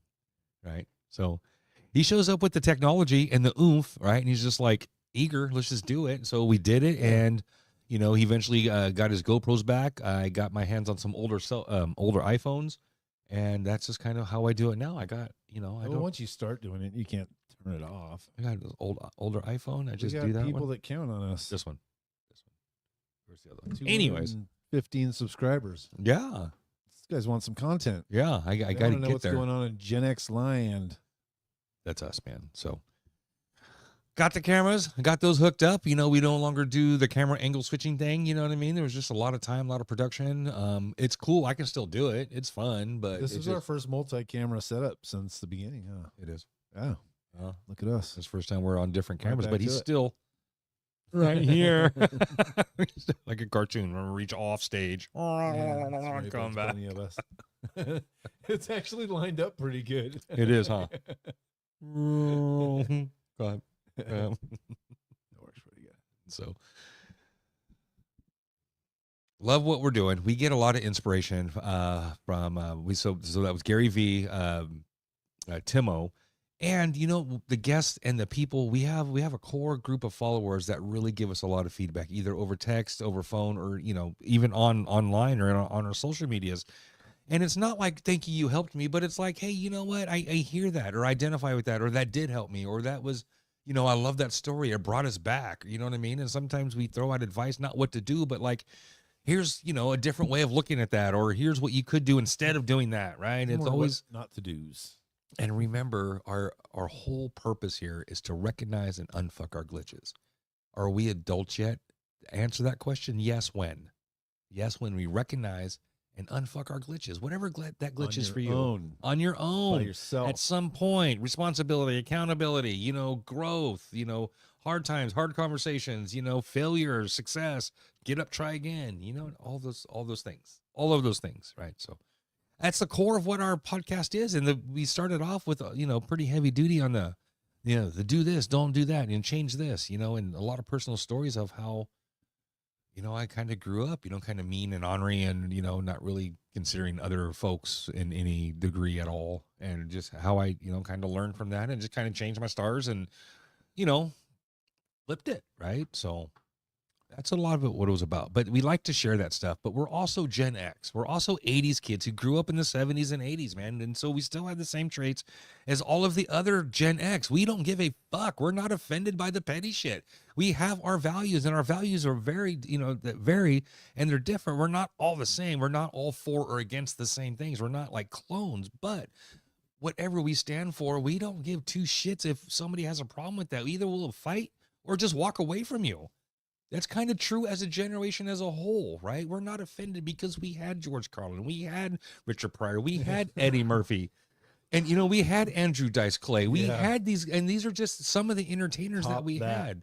Right. So he shows up with the technology and the oomph, right? And he's just like eager, let's just do it. So we did it. And, he eventually got his GoPros back. I got my hands on some older iPhones, and that's just kind of how I do it now. I got, once you start doing it, you can't turn it off. I got an older iPhone. I just do that people one. that count on us. This one. Where's the other one? Anyways, 15 subscribers. Yeah. These guys want some content. Yeah, I got to know get what's there. going on in Gen X land. That's us, man. So got the cameras, got those hooked up. We no longer do the camera angle switching thing. You know what I mean? There was just a lot of time, a lot of production. It's cool. I can still do it. It's fun, but this is our first multi-camera setup since the beginning. Huh? It is. Yeah. Look at us. It's the first time we're on different cameras, back but he's to it. still right here, like a cartoon. We're gonna reach off stage. Sorry, Come there's back. plenty of us. It's actually lined up pretty good. It is, huh? Go ahead. That works pretty good. So love what we're doing. We get a lot of inspiration from so that was Gary V, Timo, and the guests and the people. We have a core group of followers that really give us a lot of feedback, either over text, over phone, or even online or on our social medias. And it's not like, thank you helped me, but it's like, hey, you know what? I hear that, or identify with that, or that did help me, or that was, I love that story. It brought us back. You know what I mean? And sometimes we throw out advice, not what to do, but like, here's, a different way of looking at that, or here's what you could do instead of doing that, right? It's always not to do's. And remember, our whole purpose here is to recognize and unfuck our glitches. Are we adults yet? Answer that question. Yes, when? Yes, when we recognize and unfuck our glitches, whatever that glitch is for you. On your own. By yourself. At some point, responsibility, accountability, growth, hard times, hard conversations, failure, success, get up, try again, all those things, right? So that's the core of what our podcast is. And we started off with, pretty heavy duty on the do this, don't do that, and change this, and a lot of personal stories of how, I kind of grew up, kind of mean and ornery and, not really considering other folks in any degree at all. And just how I, kind of learned from that and just kind of changed my stars and, flipped it. Right. So that's a lot of what it was about. But we like to share that stuff. But we're also Gen X. We're also 80s kids who grew up in the 70s and 80s, man. And so we still have the same traits as all of the other Gen X. We don't give a fuck. We're not offended by the petty shit. We have our values, and our values are very, that vary, and they're different. We're not all the same. We're not all for or against the same things. We're not like clones. But whatever we stand for, we don't give two shits if somebody has a problem with that. Either we'll fight or just walk away from you. That's kind of true as a generation as a whole, right? We're not offended because we had George Carlin, we had Richard Pryor, we had Eddie Murphy. And you know, we had Andrew Dice Clay. We Yeah. had these, and these are just some of the entertainers that Top we that. had.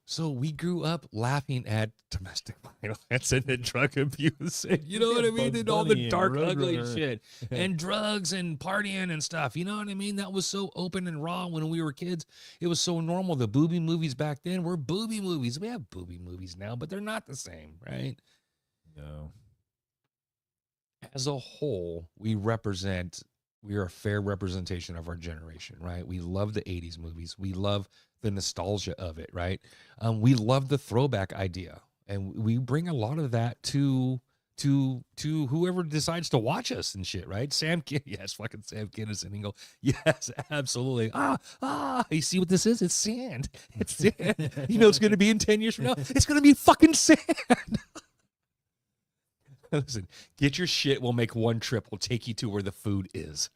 So we grew up laughing at domestic violence and the drug abuse, and you know what I mean, Bugs and all Bunny the and dark, ugly Roadrunner. shit, and drugs and partying and stuff. You know what I mean? That was so open and raw when we were kids. It was so normal. The booby movies back then were booby movies. We have booby movies now, but they're not the same, right? No. As a whole, we are a fair representation of our generation, right? We love the 80s movies. We love the nostalgia of it, right? We love the throwback idea. And we bring a lot of that to whoever decides to watch us and shit, right? Sam Kin, yes, fucking Sam Kinison, and go, yes, absolutely. You see what this is? It's sand. It's sand. You know, it's going to be in 10 years from now. It's going to be fucking sand. Listen, get your shit. We'll make one trip. We'll take you to where the food is.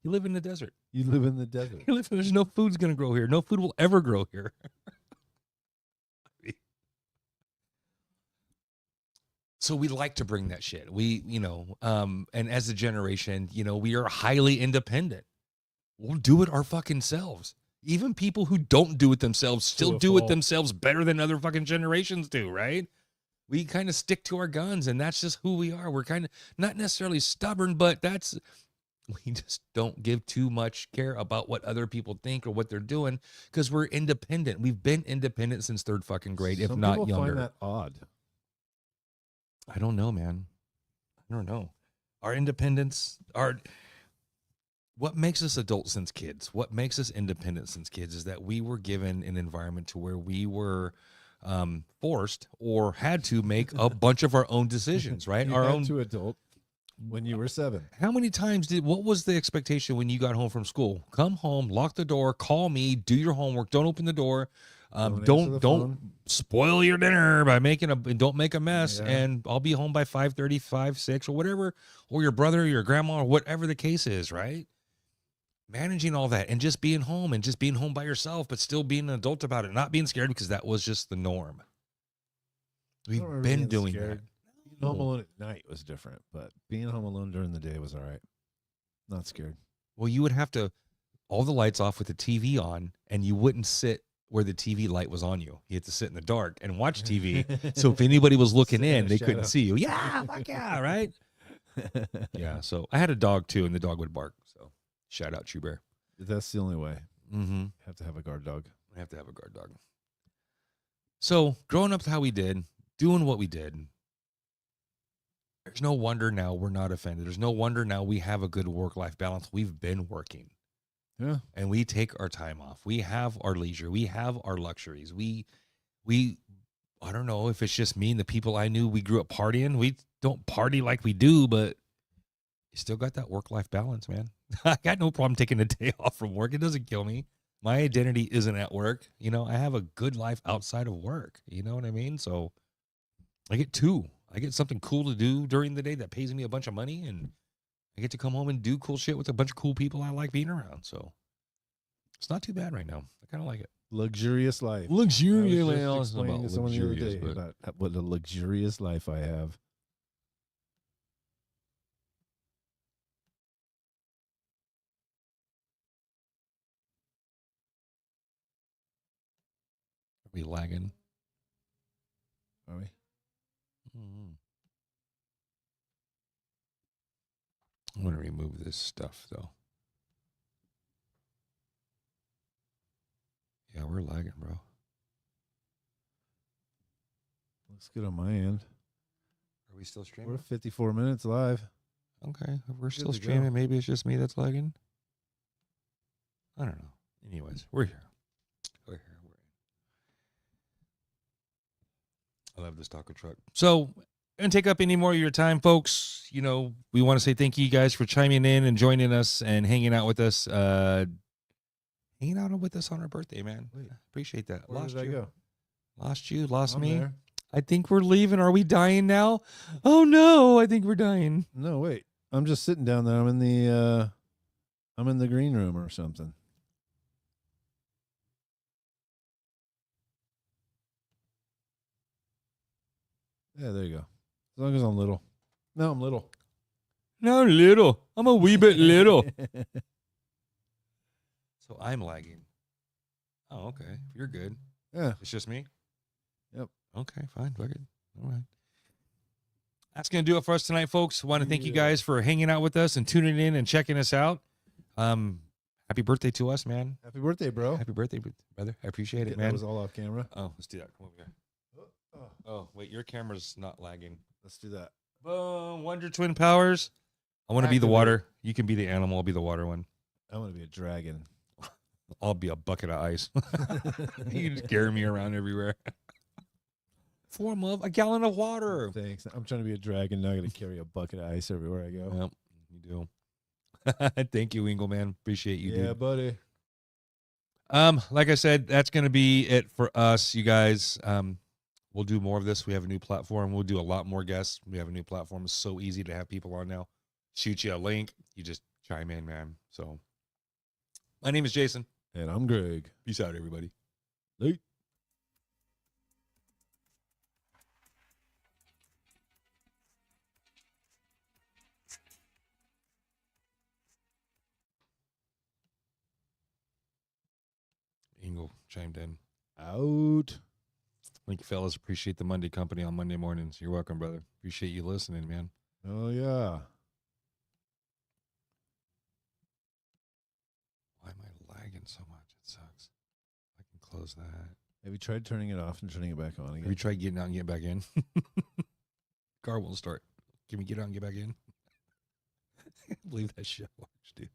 You live in the desert. You live in the desert. There's no food's going to grow here. No food will ever grow here. So we like to bring that shit. We, and as a generation, we are highly independent. We'll do it our fucking selves. Even people who don't do it themselves still do it themselves better than other fucking generations do, right? We kind of stick to our guns, and that's just who we are. We're kind of not necessarily stubborn, but we just don't give too much care about what other people think or what they're doing because we're independent. We've been independent since third fucking grade, if Some not people younger. find that odd. I don't know, man. I don't know. Our independence, what makes us adults since kids, what makes us independent since kids is that we were given an environment to where we were forced or had to make a bunch of our own decisions, right? You Our had own. to adult when you were 7. How many times what was the expectation when you got home from school? Come home, lock the door, call me, do your homework, don't open the door. Don't spoil your dinner by don't make a mess, Yeah. and I'll be home by 5:30, 5, 6, or whatever, or your brother, or your grandma, or whatever the case is, right? Managing all that and just being home by yourself, but still being an adult about it, not being scared because that was just the norm. We've been doing that. Being home alone at night was different, but being home alone during the day was all right. Not scared. Well, you would have to all the lights off with the TV on, and you wouldn't sit where the TV light was on you. You had to sit in the dark and watch TV. So if anybody was looking Sit in in, a they shadow. couldn't see you. Yeah, fuck yeah, right? Yeah, so I had a dog too, and the dog would bark. So shout out Chew Bear. That's the only way. Mm-hmm. Have to have a guard dog. I have to have a guard dog. So growing up how we did, doing what we did, there's no wonder now we're not offended. There's no wonder now we have a good work-life balance. We've been working. Yeah. And we take our time off. We have our leisure. We have our luxuries. We I don't know if it's just me and the people I knew we grew up partying. We don't party like we do, but you still got that work-life balance, man. I got no problem taking a day off from work. It doesn't kill me. My identity isn't at work. I have a good life outside of work. You know what I mean? So I get something cool to do during the day that pays me a bunch of money, and I get to come home and do cool shit with a bunch of cool people I like being around. So it's not too bad right now. I kind of like it. Luxurious life. Luxurious. I was Well, just it's not explaining about to someone the other luxurious, day but- about what a luxurious life I have. Are we lagging? Are we? Mm-hmm. I'm going to remove this stuff, though. Yeah, we're lagging, bro. Looks good on my end. Are we still We're streaming? 54 minutes live. Okay, if we're still to go. streaming, maybe it's just me that's lagging. I don't know. Anyways, we're here. We're here. I love this taco truck. So, and take up any more of your time, folks. We want to say thank you guys for chiming in and joining us and hanging out with us. Hanging out with us on our birthday, man. Wait. Appreciate that. Where did I go? Lost you. Lost I'm me. there. I think we're leaving. Are we dying now? Oh no, I think we're dying. No, wait. I'm just sitting down there. I'm in the green room or something. Yeah, there you go. As long as I'm little. No, I'm little. No, little. I'm a wee bit little. So I'm lagging. Oh, okay. You're good. Yeah. It's just me? Yep. Okay, fine. Fuck it. All right. That's going to do it for us tonight, folks. Want to thank you guys for hanging out with us and tuning in and checking us out. Happy birthday to us, man. Happy birthday, bro. Happy birthday, brother. I appreciate it, That man. was all off camera. Oh, let's do that. Come over here. Oh, wait, your camera's not lagging. Let's do that. Boom. Wonder Twin Powers. I want to be the Activate. water. You can be the animal. I'll be the water one. I want to be a dragon. I'll be a bucket of ice. You can just carry me around everywhere. Form of a gallon of water. Thanks. I'm trying to be a dragon. Now I got to carry a bucket of ice everywhere I go. Yep, you do. Thank you, Wingle, man. Appreciate you, Yeah, dude. buddy. Like I said, that's gonna be it for us, you guys. We'll do more of this. We have a new platform. We'll do a lot more guests. We have a new platform. It's so easy to have people on now. Shoot you a link. You just chime in, man. So my name is Jason. And I'm Greg. Peace out, everybody. Late. Ingle chimed in. Out. Thank you, fellas. Appreciate the Monday company on Monday mornings. You're welcome, brother. Appreciate you listening, man. Oh, yeah. Why am I lagging so much? It sucks. I can close that. Have you tried turning it off and turning it back on again? Have you tried getting out and getting back in? Car won't start. Can we get out and get back in? I can't believe that shit works, dude.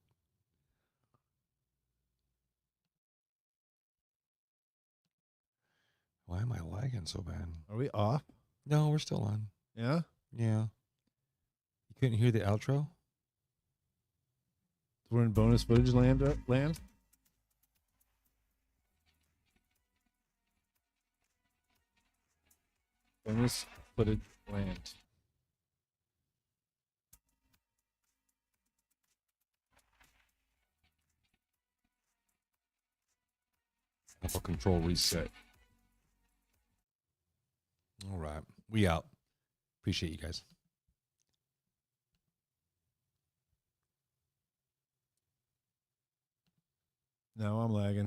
Why am I lagging so bad? Are we off? No, we're still on. Yeah? Yeah. You couldn't hear the outro? We're in bonus footage land? Bonus footage land. Apple control reset. All right. We out. Appreciate you guys. No, I'm lagging.